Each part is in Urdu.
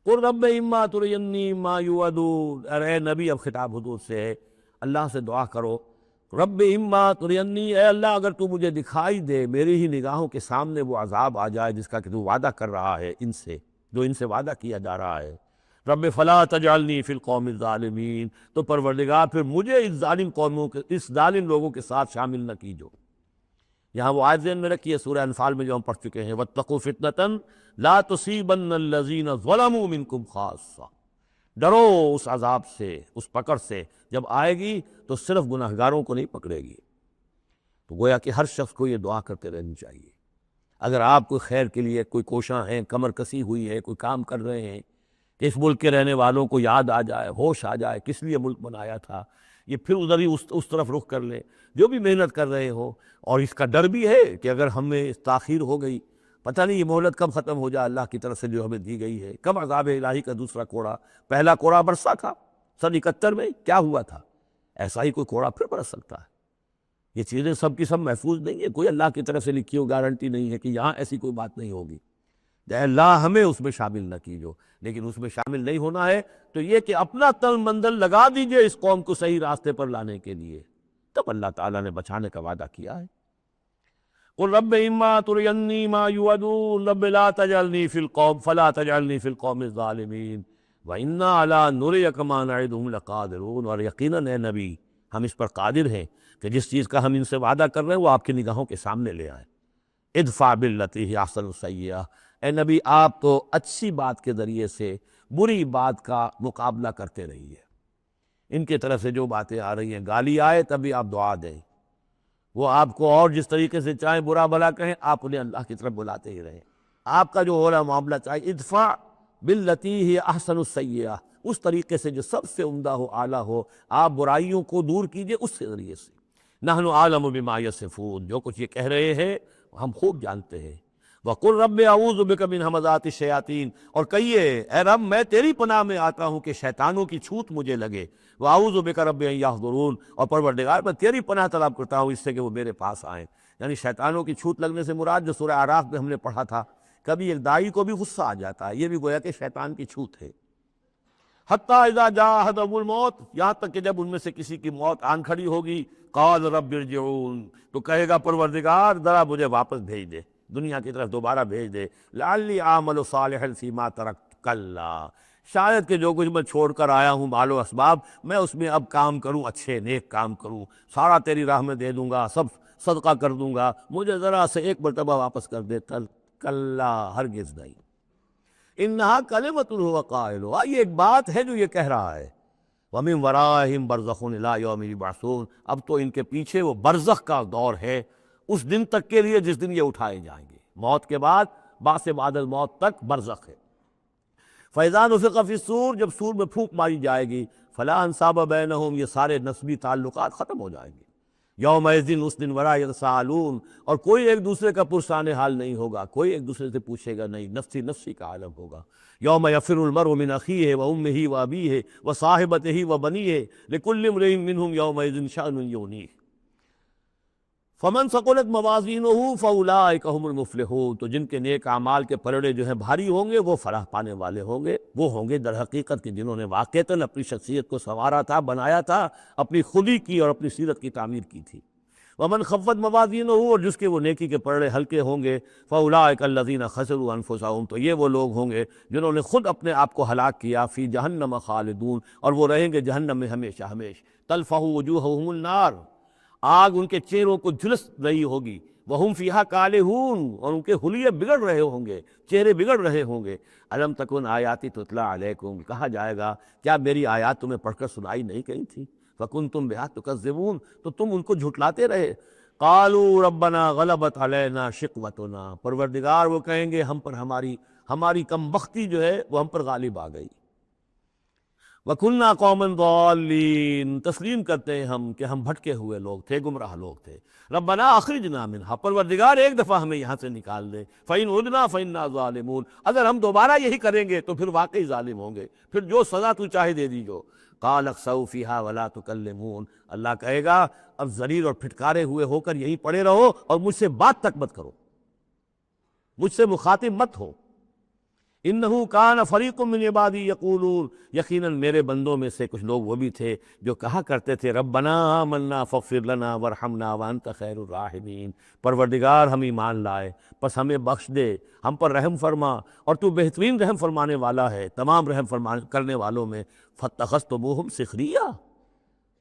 قل رب اما ترینی ما یوعدون، اے نبی اب خطاب حضور سے ہے، اللہ سے دعا کرو، رب اما ترینی، اے اللہ اگر تو مجھے دکھائی دے، میری ہی نگاہوں کے سامنے وہ عذاب آ جائے جس کا کہ تو وعدہ کر رہا ہے ان سے، جو ان سے وعدہ کیا جا رہا ہے، رب فلا تجعلنی فی القوم الظالمین، تو پروردگار پھر مجھے اس ظالم قوموں کے، اس ظالم لوگوں کے ساتھ شامل نہ کیجو۔ یہاں وہ آیت ذہن میں رکھی ہے سورہ انفال میں جو ہم پڑھ چکے ہیں، واتقوا فتنة لا تصیبن الذین ظلموا منکم خاصہ، ڈرو اس عذاب سے، اس پکڑ سے، جب آئے گی تو صرف گناہگاروں کو نہیں پکڑے گی۔ تو گویا کہ ہر شخص کو یہ دعا کرتے رہنی چاہیے، اگر آپ کوئی خیر کے لیے کوئی کوشاں ہیں، کمر کسی ہوئی ہے، کوئی کام کر رہے ہیں کہ اس ملک کے رہنے والوں کو یاد آ جائے، ہوش آ جائے کس لیے ملک بنایا تھا، یہ پھر ادھر ہی اس طرف رخ کر لیں، جو بھی محنت کر رہے ہو، اور اس کا ڈر بھی ہے کہ اگر ہمیں تاخیر ہو گئی، پتہ نہیں یہ مہلت کب ختم ہو جائے اللہ کی طرف سے جو ہمیں دی گئی ہے، کب عذاب الہی کا دوسرا کوڑا، پہلا کوڑا برسا تھا سن 71 میں، کیا ہوا تھا، ایسا ہی کوئی کوڑا پھر برس سکتا ہے۔ یہ چیزیں سب کی سب محفوظ نہیں ہے، کوئی اللہ کی طرف سے لکھی ہو گارنٹی نہیں ہے کہ یہاں ایسی کوئی بات نہیں ہوگی، اے اللہ ہمیں اس میں شامل نہ کیجو، لیکن اس میں شامل نہیں ہونا ہے تو یہ کہ اپنا تن مندل لگا دیجئے اس قوم کو صحیح راستے پر لانے کے لیے، تب اللہ تعالیٰ نے بچانے کا وعدہ کیا ہے۔ قل رب اما ترینی ما یوعدون رب لا تجعلنی فی القوم فلا تجعلنی فی القوم الظالمین وإنا علی نریک ما نعدہم لقادرون، اور یقیناً اے نبی ہم اس پر قادر ہیں کہ جس چیز کا ہم ان سے وعدہ کر رہے ہیں وہ آپ کی نگاہوں کے سامنے لے آئیں۔ ادفع باللتی ہی احسن السیئہ، اے نبی آپ تو اچھی بات کے ذریعے سے بری بات کا مقابلہ کرتے رہیے، ان کی طرف سے جو باتیں آ رہی ہیں، گالی آئے تبھی آپ دعا دیں، وہ آپ کو اور جس طریقے سے چاہیں برا بھلا کہیں، آپ انہیں اللہ کی طرف بلاتے ہی رہیں، آپ کا جو ہو رہا معاملہ چاہیے ادفع باللتی ہی احسن السیئہ، اس طریقے سے جو سب سے عمدہ ہو، اعلیٰ ہو، آپ برائیوں کو دور کیجئے اس کے ذریعے سے۔ نحن اعلم بما یصفون، جو کچھ یہ کہہ رہے ہیں ہم خوب جانتے ہیں۔ وَقُلْ رَبِّ أَعُوذُ بِكَ مِنْ ہَمَزَاتِ الشَّيَاطِينِ، اور کہیے اے رب میں تیری پناہ میں آتا ہوں کہ شیطانوں کی چھوت مجھے لگے، وَأَعُوذُ بِكَ رَبِّ أَن يَحْضُرُونِ، اور پروردگار میں تیری پناہ طلب کرتا ہوں اس سے کہ وہ میرے پاس آئیں۔ یعنی شیطانوں کی چھوت لگنے سے مراد جو سورہ اعراف میں ہم نے پڑھا تھا، کبھی ایک داعی کو بھی غصہ آ جاتا ہے، یہ بھی گویا کہ شیطان کی چھوت ہے۔ حتیٰ اذا جاء احدهم الموت، یہاں تک کہ جب ان میں سے کسی کی موت آن کھڑی ہوگی، قال رب ارجعون، تو کہے گا پروردگار ذرا مجھے واپس بھیج دے، دنیا کی طرف دوبارہ بھیج دے، لعلی اعمل صالحا فیما ترکت، کلا، شاید کہ جو کچھ میں چھوڑ کر آیا ہوں مال و اسباب، میں اس میں اب کام کروں، اچھے نیک کام کروں، سارا تیری راہ میں دے دوں گا، سب صدقہ کر دوں گا، مجھے ذرا سے ایک مرتبہ واپس کر دے، کلا، ہرگز نہیں، انہا کلمۃ هو قائلھا، یہ ایک بات ہے جو یہ کہہ رہا ہے، وَمِن وَرَائِهِمْ بَرْزَخٌ إِلَىٰ يَوْمِ يُبْعَثُونَ، اب تو ان کے پیچھے وہ برزخ کا دور ہے، اس دن تک کے لیے جس دن یہ اٹھائے جائیں گے، موت کے بعد بعث بعد الموت تک برزخ ہے۔ فَإِذَا نُفِخَ فِي الصُّورِ، جب سور میں پھونک ماری جائے گی، فَلَا أَنْسَابَ بَيْنَهُمْ، یہ سارے نسبی تعلقات ختم ہو جائیں گے، یومئذ، اس دن، ولا یتساءلون، اور کوئی ایک دوسرے کا پرسان حال نہیں ہوگا، کوئی ایک دوسرے سے پوچھے گا نہیں، نفسی نفسی کا عالم ہوگا۔ یوم یفر المرء من اخیہ وامہ وابیہ وصاحبتہ وبنیہ لکل امرئ منہم یومئذ شأن یغنیہ، فمن ثقلت موازینہ فاولئک هم المفلحون، تو جن کے نیک اعمال کے پلڑے جو ہیں بھاری ہوں گے وہ فلاح پانے والے ہوں گے، وہ ہوں گے در حقیقت کہ جنہوں نے واقعتاً اپنی شخصیت کو سنوارا تھا، بنایا تھا، اپنی خودی کی اور اپنی سیرت کی تعمیر کی تھی۔ ومن خفت موازینہ، اور جس کے وہ نیکی کے پلڑے ہلکے ہوں گے، فاولئک الذین خسروا انفسہم، تو یہ وہ لوگ ہوں گے جنہوں نے خود اپنے آپ کو ہلاک کیا، فی جہنم خالدون، اور وہ رہیں گے جہنم میں ہمیشہ ہمیش، تلفح وجوہہم النار، آگ ان کے چہروں کو جھلس رہی ہوگی، وہم فیہا کالہون، اور ان کے حلیے بگڑ رہے ہوں گے، چہرے بگڑ رہے ہوں گے۔ الم تکن آیاتی تتلیٰ علیکم، کہا جائے گا کیا میری آیات تمہیں پڑھ کر سنائی نہیں گئی تھی، فکنتم بہا تکذبون، تو تم ان کو جھٹلاتے رہے۔ قالوا ربنا غلبت علینا شقوتنا، پروردگار وہ کہیں گے ہم پر ہماری کم بختی جو ہے وہ ہم پر غالب آ گئی۔ وَكُنَّا قَوْمًا ضَالِّينَ، تسلیم کرتے ہیں ہم کہ ہم بھٹکے ہوئے لوگ تھے، گمراہ لوگ تھے۔ ربنا اخرجنا منہا، پروردگار ایک دفعہ ہمیں یہاں سے نکال دے، فَإِنْ عُدْنَا فَإِنَّا ظَالِمُونَ، اگر ہم دوبارہ یہی کریں گے تو پھر واقعی ظالم ہوں گے، پھر جو سزا تو چاہے دے دیجو۔ قَالَ اخْسَئُوا فِيهَا وَلَا تُكَلِّمُونَ، اللہ کہے گا اب ذلیل اور پھٹکارے ہوئے ہو کر یہیں پڑے رہو اور مجھ سے بات تک مت کرو، مجھ سے مخاطب مت ہو۔ انہو کان فریق من عبادی یقولون، یقیناً میرے بندوں میں سے کچھ لوگ وہ بھی تھے جو کہا کرتے تھے ربنا آمنا فاغفر لنا وارحمنا وانت خیر الراحمین، پروردگار ہم ایمان لائے پس ہمیں بخش دے، ہم پر رحم فرما اور تو بہترین رحم فرمانے والا ہے تمام رحم کرنے والوں میں۔ فاتخذتموہم سخریہ،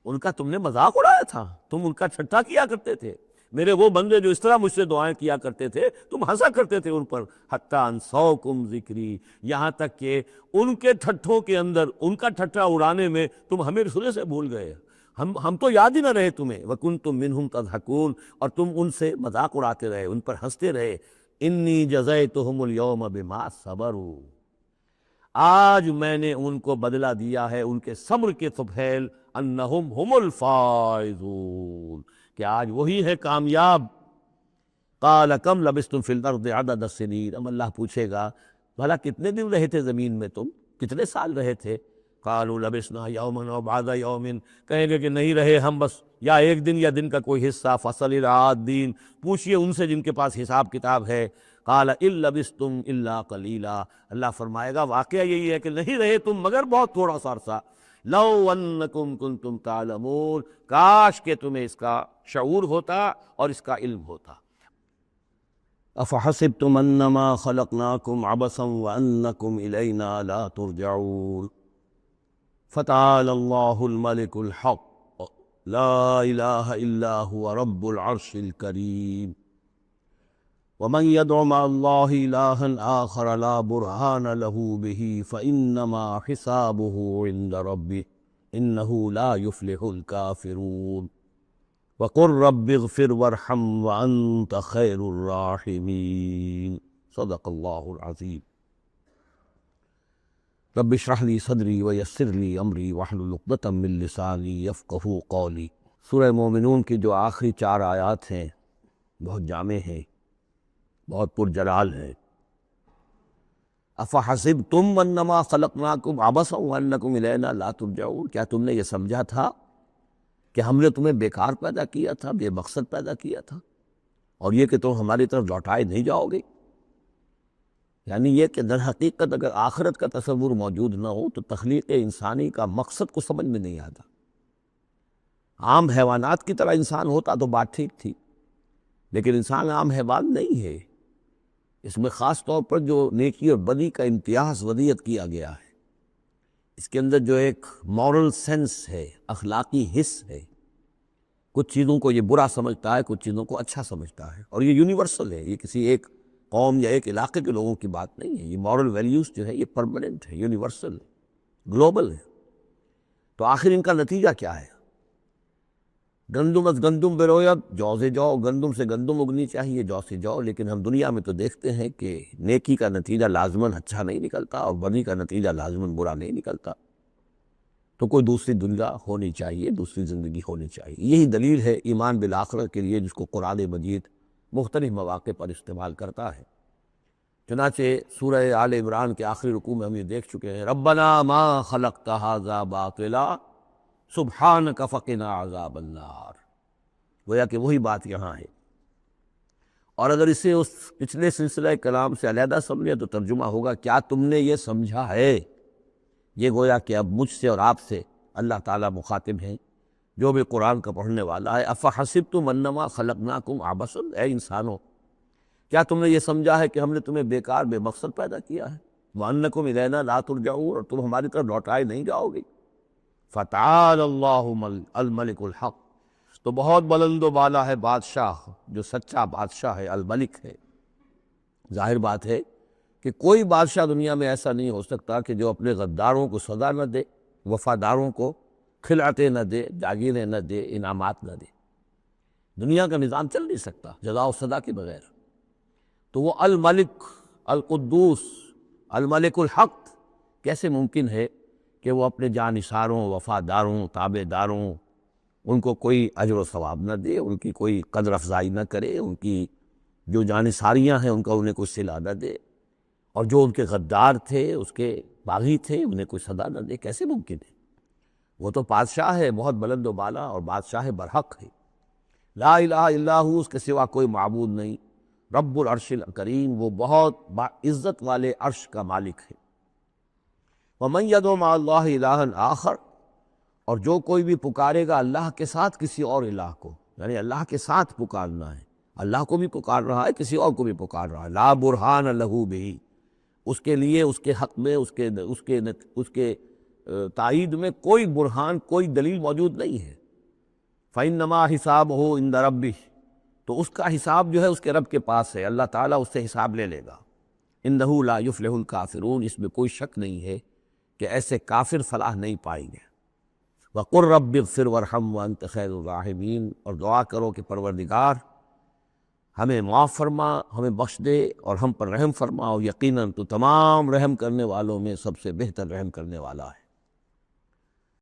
ان کا تم نے مذاق اڑایا تھا، تم ان کا ٹھٹھا کیا کرتے تھے، میرے وہ بندے جو اس طرح مجھ سے دعائیں کیا کرتے تھے تم ہنسا کرتے تھے ان پر، حتیٰ انسوکم ذکری، یہاں تک کہ ان کے ٹھٹھوں کے اندر، ان کا ٹھٹھا اڑانے میں تم ہمیں سرے سے بھول گئے، ہم تو یاد ہی نہ رہے تمہیں، وکنتم منہم تضحکون، اور تم ان سے مذاق اڑاتے رہے، ان پر ہنستے رہے۔ انی جزیتہم اليوم بما صبروا، آج میں نے ان کو بدلہ دیا ہے ان کے صبر کے طفیل، انہم ہم الفائزون، کہ آج وہی ہے کامیاب۔ قال کم لبثتم فی الارض عدد السنین، اب اللہ پوچھے گا بھلا کتنے دن رہے تھے زمین میں تم، کتنے سال رہے تھے؟ قالوا لبثنا یوما او بعض یوم، کہیں گے کہ نہیں رہے ہم بس یا ایک دن یا دن کا کوئی حصہ، فصل العادین، پوچھئے ان سے جن کے پاس حساب کتاب ہے۔ قال ان لبثتم الا قلیلا، اللہ فرمائے گا واقعہ یہی ہے کہ نہیں رہے تم مگر بہت تھوڑا سا عرصہ۔ لو انکم کنتم تعلمون، کاش کہ تمہیں اس کا شعور ہوتا اور اس کا علم ہوتا۔ افحسبتم انما خلقناکم عبثا وانکم الینا لا ترجعون، فتعالى الله الملك الحق لا إله إلا هو رب العرش الكريم، ومن يدع مع الله إلها آخر لا برهان له به فإنما حسابه عند ربه إنه لا يفلح الكافرون، وقل رب اغفر وارحم وأنت خير الراحمين، صدق الله العظيم۔ رب اشرح لی صدری ویسر لی امری واحلل عقدۃ من لسانی یفقہوا قولی۔ سورہ مومنون کی جو آخری 4 آیات ہیں بہت جامع ہیں، بہت پرجلال ہیں۔ افحسبتم انما خلقناکم عبثا وانکم الینا لا ترجعون، کیا تم نے یہ سمجھا تھا کہ ہم نے تمہیں بیکار پیدا کیا تھا، بے مقصد پیدا کیا تھا، اور یہ کہ تم ہماری طرف لوٹائے نہیں جاؤ گے؟ یعنی یہ کہ در حقیقت اگر آخرت کا تصور موجود نہ ہو تو تخلیق انسانی کا مقصد کو سمجھ میں نہیں آتا۔ عام حیوانات کی طرح انسان ہوتا تو بات ٹھیک تھی، لیکن انسان عام حیوان نہیں ہے، اس میں خاص طور پر جو نیکی اور بدی کا امتیاز وضعیت کیا گیا ہے، اس کے اندر جو ایک مورل سینس ہے، اخلاقی حس ہے، کچھ چیزوں کو یہ برا سمجھتا ہے، کچھ چیزوں کو اچھا سمجھتا ہے، اور یہ یونیورسل ہے، یہ کسی ایک قوم یا ایک علاقے کے لوگوں کی بات نہیں ہے، یہ مورل ویلیوز جو ہے یہ پرماننٹ ہے، یونیورسل ہے، گلوبل ہے۔ تو آخر ان کا نتیجہ کیا ہے؟ گندم از گندم بروید، جو سے جو، گندم سے گندم اگنی چاہیے، جو سے جو، لیکن ہم دنیا میں تو دیکھتے ہیں کہ نیکی کا نتیجہ لازماً اچھا نہیں نکلتا اور بدی کا نتیجہ لازماً برا نہیں نکلتا۔ تو کوئی دوسری دنیا ہونی چاہیے، دوسری زندگی ہونی چاہیے۔ یہی دلیل ہے ایمان بالآخرت کے لیے جس کو قرآن مجید مختلف مواقع پر استعمال کرتا ہے۔ چنانچہ سورہ آل عمران کے آخری رکوع میں ہم یہ دیکھ چکے ہیں، ربنا ما خلقت ھذا باطلا سبحانک فقنا عذاب النار، گویا کہ وہی بات یہاں ہے۔ اور اگر اسے اس پچھلے سلسلہ کلام سے علیحدہ سمجھے تو ترجمہ ہوگا کیا تم نے یہ سمجھا ہے؟ یہ گویا کہ اب مجھ سے اور آپ سے اللہ تعالیٰ مخاطب ہیں، جو بھی قرآن کا پڑھنے والا ہے۔ افحسبتم انما خلقناکم عبثا، اے انسانوں کیا تم نے یہ سمجھا ہے کہ ہم نے تمہیں بیکار بے مقصد پیدا کیا ہے؟ وانکم الینا لا ترجعون، اور تم ہماری طرف لوٹائے نہیں جاؤ گے۔ فتعالی اللہ الملک الحق، تو بہت بلند و بالا ہے بادشاہ جو سچا بادشاہ ہے، الملک ہے۔ ظاہر بات ہے کہ کوئی بادشاہ دنیا میں ایسا نہیں ہو سکتا کہ جو اپنے غداروں کو سزا نہ دے، وفاداروں کو خلعتیں نہ دے، جاگیریں نہ دے، انعامات نہ دے۔ دنیا کا نظام چل نہیں سکتا جزا و سزا کے بغیر۔ تو وہ الملک القدوس الملک الحق کیسے ممکن ہے کہ وہ اپنے جانثاروں، وفاداروں، تابع داروں، ان کو کوئی اجر و ثواب نہ دے، ان کی کوئی قدر افزائی نہ کرے، ان کی جو جانثاریاں ہیں ان کا انہیں کوئی صلہ نہ دے، اور جو ان کے غدار تھے، اس کے باغی تھے، انہیں کوئی سزا نہ دے؟ کیسے ممکن ہے؟ وہ تو بادشاہ ہے، بہت بلند و بالا، اور بادشاہ برحق ہے۔ لا الہ الا ہو، اس کے سوا کوئی معبود نہیں۔ رب العرش الکریم، وہ بہت عزت والے عرش کا مالک ہے۔ وَمَن يَدْعُ مَعَ اللَّهِ إِلَٰهًا آخر، اور جو کوئی بھی پکارے گا اللہ کے ساتھ کسی اور الہ کو، یعنی اللہ کے ساتھ پکارنا ہے، اللہ کو بھی پکار رہا ہے، کسی اور کو بھی پکار رہا ہے، لا برہان لہ بہ، اس کے لیے اس کے حق میں اس کے تائید میں کوئی برہان، کوئی دلیل موجود نہیں ہے۔ فإنما حسابہ عند ربہ، تو اس کا حساب جو ہے اس کے رب کے پاس ہے، اللہ تعالیٰ اس سے حساب لے لے گا۔ انہ لا یفلح الکافرون، اس میں کوئی شک نہیں ہے کہ ایسے کافر فلاح نہیں پائیں گے۔ وَقُلْ رَبِّ اغْفِرْ وَارْحَمْ وَأَنْتَ خَيْرُ الرَّاحِمِينَ، اور دعا کرو کہ پروردگار ہمیں معاف فرما، ہمیں بخش دے اور ہم پر رحم فرما، اور یقیناً تو تمام رحم کرنے والوں میں سب سے بہتر رحم کرنے والا ہے۔